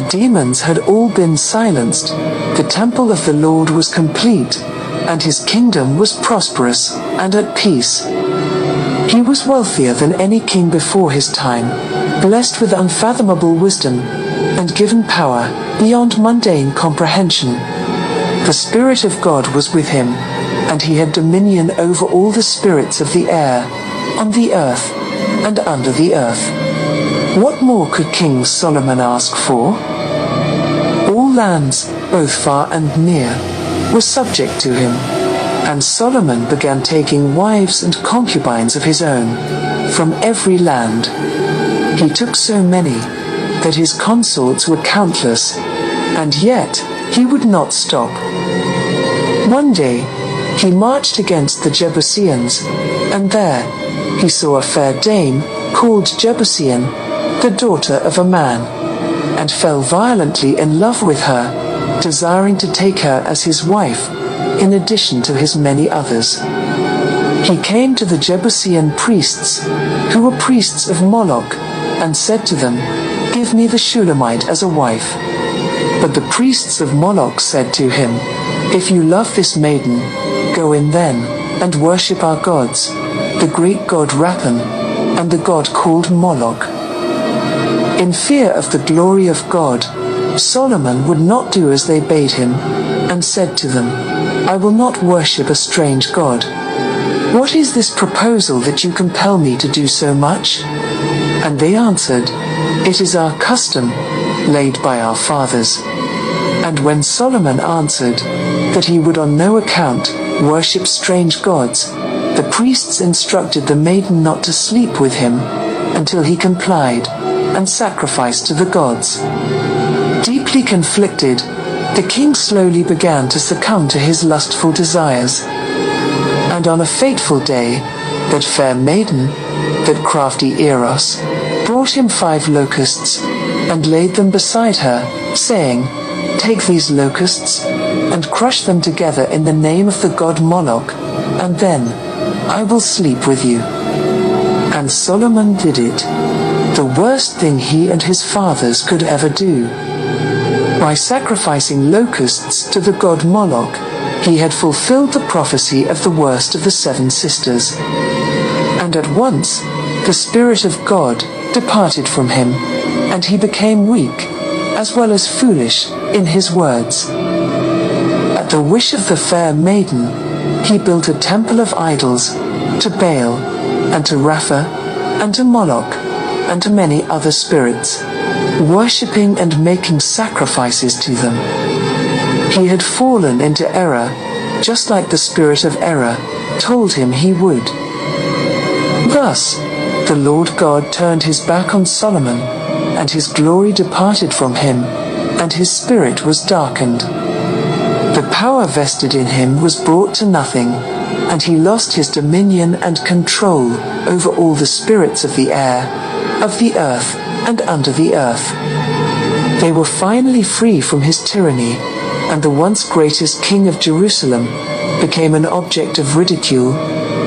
demons had all been silenced, the temple of the Lord was complete, and his kingdom was prosperous and at peace. He was wealthier than any king before his time, blessed with unfathomable wisdom, and given power beyond mundane comprehension. The Spirit of God was with him, and he had dominion over all the spirits of the air, on the earth, and under the earth. What more could King Solomon ask for? All lands, both far and near, were subject to him, and Solomon began taking wives and concubines of his own, from every land. He took so many, that his consorts were countless, and yet he would not stop. One day, he marched against the Jebusians, and there he saw a fair dame called Jebusian, the daughter of a man, and fell violently in love with her, desiring to take her as his wife, in addition to his many others. He came to the Jebusian priests, who were priests of Moloch, and said to them, "Give me the Shulamite as a wife." But the priests of Moloch said to him, "If you love this maiden, go in then, and worship our gods, the great god Raphan, and the god called Moloch." In fear of the glory of God, Solomon would not do as they bade him, and said to them, "I will not worship a strange god. What is this proposal that you compel me to do so much?" And they answered, "It is our custom, laid by our fathers." And when Solomon answered that he would on no account worship strange gods, the priests instructed the maiden not to sleep with him until he complied and sacrificed to the gods. Deeply conflicted, the king slowly began to succumb to his lustful desires. And on a fateful day, that fair maiden, that crafty Eros, brought him 5 locusts, and laid them beside her, saying, "Take these locusts, and crush them together in the name of the god Moloch, and then I will sleep with you." And Solomon did it, the worst thing he and his fathers could ever do. By sacrificing locusts to the god Moloch, he had fulfilled the prophecy of the worst of the 7 sisters. And at once, the Spirit of God departed from him, and he became weak, as well as foolish, in his words. At the wish of the fair maiden, he built a temple of idols, to Baal, and to Rapha, and to Moloch, and to many other spirits, worshipping and making sacrifices to them. He had fallen into error, just like the spirit of error told him he would. Thus, the Lord God turned his back on Solomon, and his glory departed from him, and his spirit was darkened. The power vested in him was brought to nothing, and he lost his dominion and control over all the spirits of the air, of the earth, and under the earth. They were finally free from his tyranny, and the once greatest king of Jerusalem became an object of ridicule,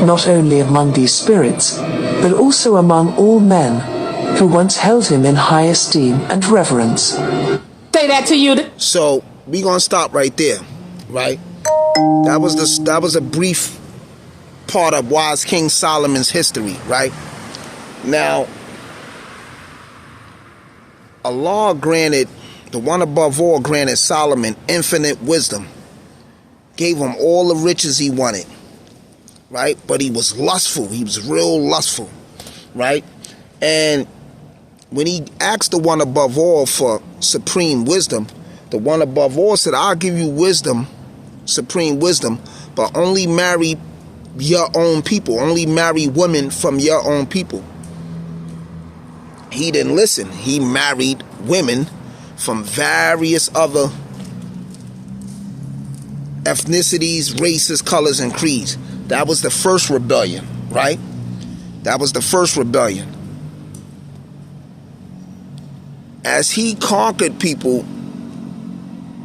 not only among these spirits, but also among all men who once held him in high esteem and reverence. Say that to you. So we gonna stop right there, right? That was a brief part of wise King Solomon's history, right? Now, Allah granted, the one above all granted Solomon infinite wisdom, gave him all the riches he wanted, right? But he was lustful. He was real lustful, right? And when he asked the one above all for supreme wisdom, the one above all said, "I'll give you wisdom, supreme wisdom, but only marry your own people. Only marry women from your own people." He didn't listen. He married women from various other ethnicities, races, colors, and creeds. That was the first rebellion, right? That was the first rebellion. As he conquered people,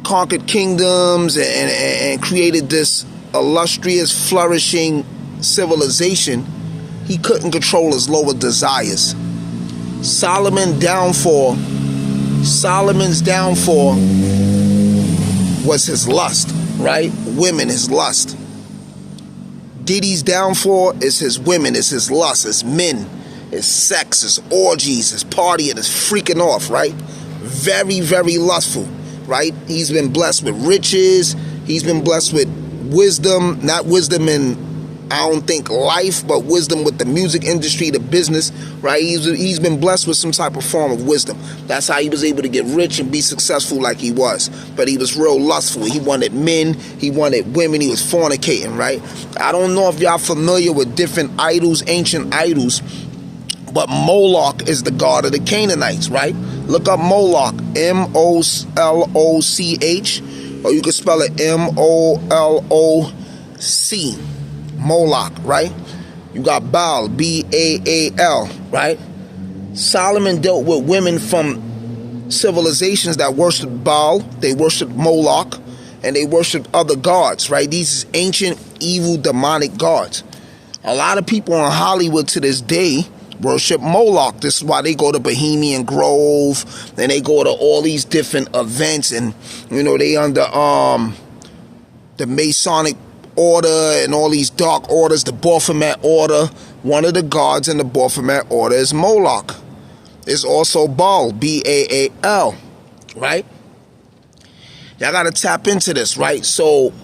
conquered kingdoms, and created this illustrious, flourishing civilization, he couldn't control his lower desires. Solomon's downfall Solomon's downfall was his lust, right? Women, his lust. Diddy's downfall is his women, is his lust, his men, his sex, his orgies, his partying, his freaking off, right? Very, very lustful, right? He's been blessed with riches. He's been blessed with wisdom, not wisdom in, I don't think, life, but wisdom with the music industry, the business, right? He's been blessed with some type of form of wisdom. That's how he was able to get rich and be successful like he was. But he was real lustful. He wanted men. He wanted women. He was fornicating, right? I don't know if y'all familiar with different idols, ancient idols, but Moloch is the god of the Canaanites, right? Look up Moloch, M-O-L-O-C-H, or you can spell it M-O-L-O-C. Moloch, right? You got Baal, B-A-A-L, right? Solomon dealt with women from civilizations that worshiped Baal, they worshiped Moloch, and they worshiped other gods, right? These is ancient, evil, demonic gods. A lot of people in Hollywood to this day worship Moloch. This is why they go to Bohemian Grove, and they go to all these different events, and you know, they under the Masonic order and all these dark orders, the Baphomet order. One of the gods in the Baphomet order is Moloch. It's also Baal, B-A-A-L, right? Y'all gotta tap into this, right? So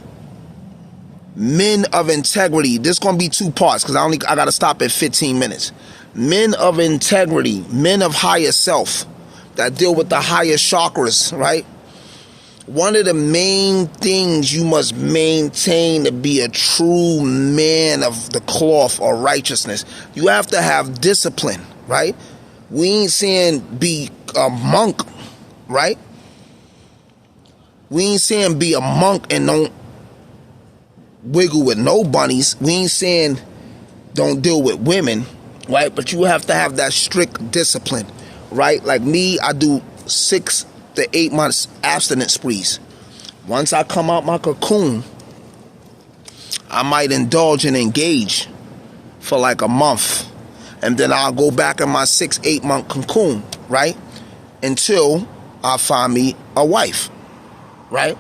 men of integrity, this gonna be two parts because I gotta stop at 15 minutes. Men of integrity, men of higher self that deal with the higher chakras, right? One of the main things you must maintain to be a true man of the cloth or righteousness, you have to have discipline, right? We ain't saying be a monk, right? We ain't saying be a monk and don't wiggle with no bunnies. We ain't saying don't deal with women, right? But you have to have that strict discipline, right? Like me, I do 6 to 8 months abstinence sprees. Once I come out my cocoon, I might indulge and engage for like a month, and then I'll go back in my 6-8 month cocoon, right? Until I find me a wife, right?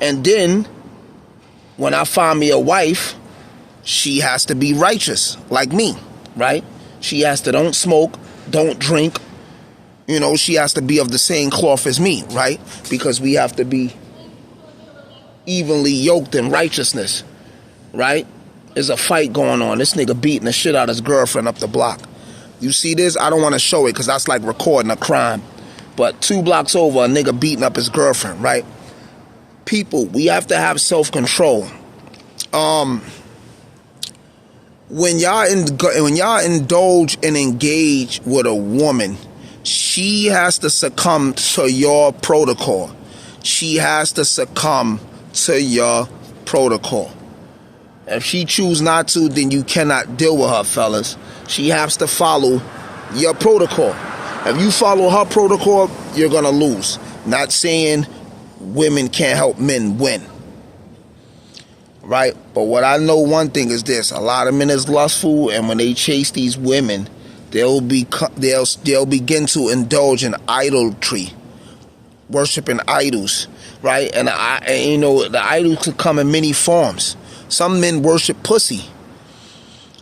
And then when I find me a wife, she has to be righteous like me, right? She has to don't smoke, don't drink. You know, she has to be of the same cloth as me, right? Because we have to be evenly yoked in righteousness, right? There's a fight going on. This nigga beating the shit out of his girlfriend up the block. You see this? I don't want to show it because that's like recording a crime. But 2 blocks over, a nigga beating up his girlfriend, right? People, we have to have self-control. When y'all indulge and engage with a woman, she has to succumb to your protocol. She has to succumb to your protocol. If she choose not to, then you cannot deal with her, fellas. She has to follow your protocol. If you follow her protocol, you're gonna lose. Not saying women can't help men win, right? But what I know one thing is this: a lot of men is lustful, and when they chase these women, they'll begin to indulge in idolatry, worshiping idols, right? And you know, the idols could come in many forms. Some men worship pussy.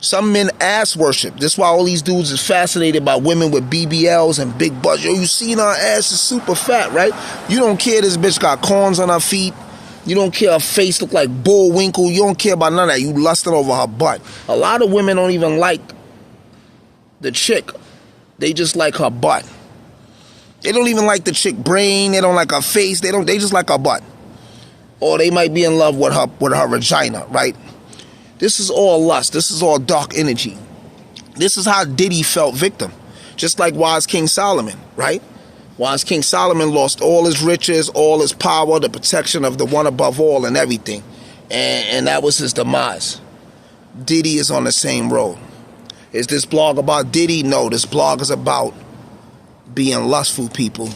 Some men ass worship. That's why all these dudes is fascinated by women with BBLs and big butts. Yo, you seen her ass is super fat, right? You don't care this bitch got corns on her feet. You don't care her face look like Bullwinkle. You don't care about none of that. You lusting over her butt. A lot of women don't even like the chick. They just like her butt. They don't even like the chick brain. They don't like her face. They just like her butt. Or they might be in love with her vagina, right? This is all lust. This is all dark energy. This is how Diddy felt victim. Just like wise King Solomon, right? Wise King Solomon lost all his riches, all his power, the protection of the one above all and everything. And that was his demise. Diddy is on the same road. Is this blog about Diddy? No, this blog is about being lustful, people.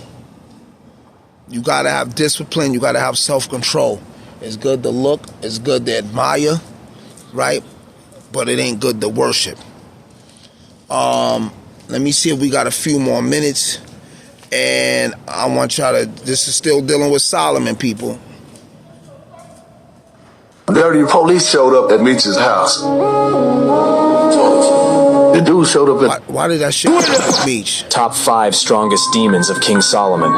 You gotta have discipline. You gotta have self-control. It's good to look. It's good to admire, right? But it ain't good to worship. Let me see if we got a few more minutes. And I want y'all to, this is still dealing with Solomon, people. Dirty police showed up at Meech's house. The dude showed up at... Why did that shit come at Meech? Top 5 strongest demons of King Solomon.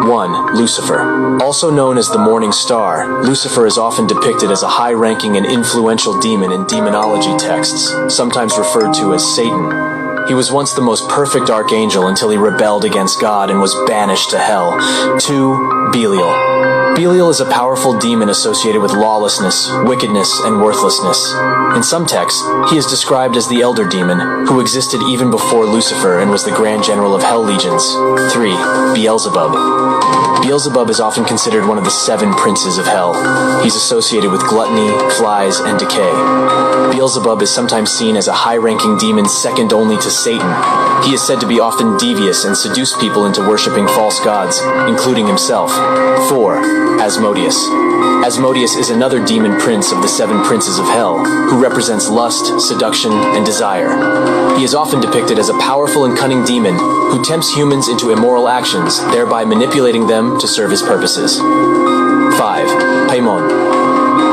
1. Lucifer. Also known as the Morning Star, Lucifer is often depicted as a high-ranking and influential demon in demonology texts, sometimes referred to as Satan. He was once the most perfect archangel until he rebelled against God and was banished to hell. 2. Belial. Belial is a powerful demon associated with lawlessness, wickedness, and worthlessness. In some texts, he is described as the elder demon, who existed even before Lucifer and was the grand general of hell legions. 3. Beelzebub. Beelzebub is often considered one of the 7 princes of hell. He's associated with gluttony, flies, and decay. Beelzebub is sometimes seen as a high-ranking demon second only to Satan. He is said to be often devious and seduce people into worshipping false gods, including himself. 4. Asmodeus. Asmodeus is another demon prince of the 7 princes of hell, who represents lust, seduction, and desire. He is often depicted as a powerful and cunning demon who tempts humans into immoral actions, thereby manipulating them to serve his purposes. 5. Paimon.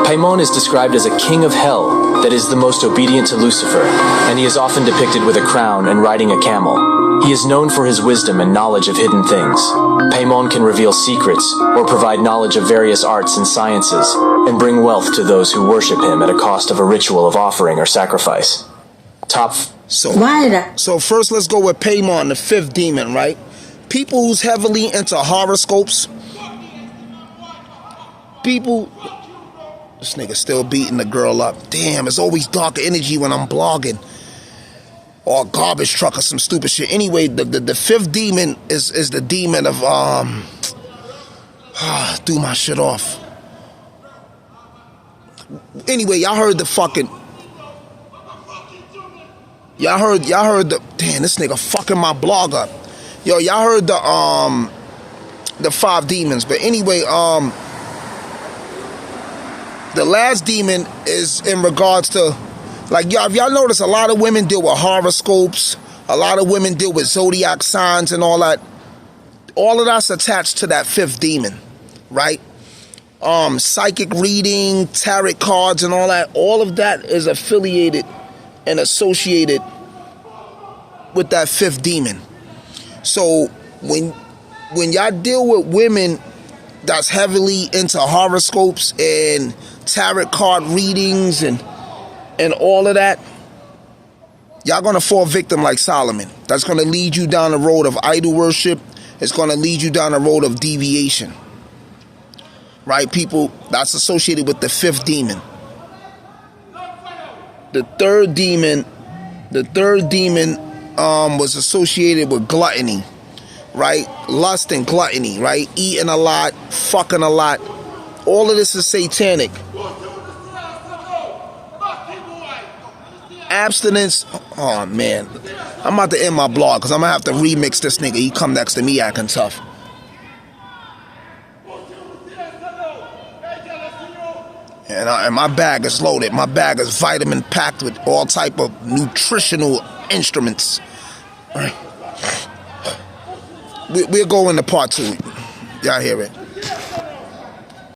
Paimon is described as a king of hell that is the most obedient to Lucifer, and he is often depicted with a crown and riding a camel. He is known for his wisdom and knowledge of hidden things. Paimon can reveal secrets or provide knowledge of various arts and sciences, and bring wealth to those who worship him at a cost of a ritual of offering or sacrifice. So first let's go with Paimon, the 5th demon, right? People who's heavily into horoscopes. This nigga still beating the girl up. Damn, it's always dark energy when I'm blogging. Or a garbage truck or some stupid shit. Anyway, the 5th demon is the demon of do my shit off. Anyway, y'all heard the fucking, y'all heard the, damn, this nigga fucking my blog up. Yo, y'all heard the 5 demons. But anyway, the last demon is in regards to, like, y'all, if y'all notice, a lot of women deal with horoscopes, a lot of women deal with zodiac signs and all that. All of that's attached to that 5th demon, right? Psychic reading, tarot cards and all that, all of that is affiliated and associated with that 5th demon. So when y'all deal with women that's heavily into horoscopes and tarot card readings and all of that, y'all gonna fall victim like Solomon. That's gonna lead you down the road of idol worship. It's gonna lead you down the road of deviation. Right, people? That's associated with the 5th demon. The third demon was associated with gluttony, right? Lust and gluttony, right? Eating a lot, fucking a lot. All of this is satanic. Abstinence. Oh man, I'm about to end my blog because I'm gonna have to remix this nigga. He come next to me acting tough. And my bag is loaded. My bag is vitamin packed with all type of nutritional instruments. All right. We'll go into part 2. Y'all hear it.